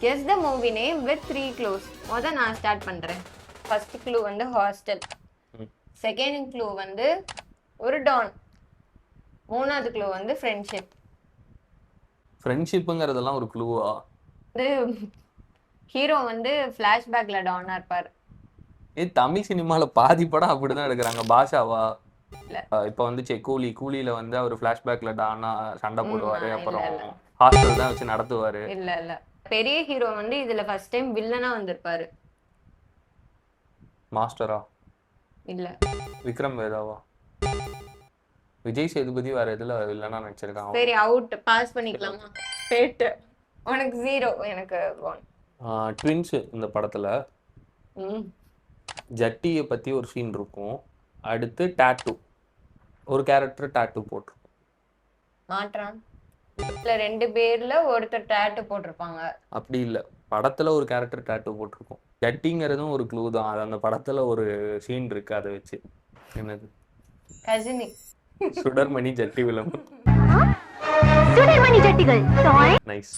Guess the movie name with 3 clues. நான் start பண்றேன். First clue வந்து ஹாஸ்டல், செகண்ட் க்ளூ வந்து ஒரு டான், மூணாவது க்ளூ வந்து ஃப்ரெண்ட்ஷிப். ஃப்ரெண்ட்ஷிப்புங்கிறதெல்லாம் ஒரு க்ளூவா? வந்து ஹீரோ வந்து ஃபிளாஷ்பேக்ல டானா இருப்பாரு. தமிழ் சினிமால பாதி படம் அப்படிதான் எடுக்கிறாங்க. பாஷாவா? இல்ல. இப்போ வந்து கூலியில வந்து அவர் ஃபிளாஷ்பேக்ல டானா சண்டை போடுவாரு, இல்ல அப்புறம் இல்ல ஹாஸ்டல் தான் வச்சு நடத்துவாரு. இல்ல பெரிய ஹீரோ வந்து இதுல ஃபர்ஸ்ட் டைம் வில்லனா வந்திருப்பாரு. மாஸ்டரா? இல்ல. விக்ரம் வேதாவா? விஜய் சேதுபதி வேற எதுல இல்லைன்னா நினைச்சிருக்காங்க. சரி, அவுட். பாஸ் பண்ணிக்கலாமா? பேட்டு. உனக்கு 0, எனக்கு 1. ட்வின்ஸ் இந்த படத்துல ம். ஜட்டியை பத்தி ஒரு சீன் இருக்கும். அடுத்து டாட்டூ, ஒரு கேரக்டர் டாட்டூ போட்டிருக்கும். மாற்றான். இல்ல 2 பேர்ல ஒருத்தர் டாட்டூ போட்டிருப்பாங்க. அப்படி இல்ல, படத்துல ஒரு கேரக்டர் டாட்டூ போட்டிருக்கும். ஜட்டிங்கிறதும் ஒரு க்ளூ தான். அது அந்த படத்துல ஒரு சீன் இருக்கு, அதை வச்சு. என்னது? கஜினி. சுடர்மணி ஜட்டி விளம்பரம். சுடர்மணி ஜட்டிகள். நைஸ்.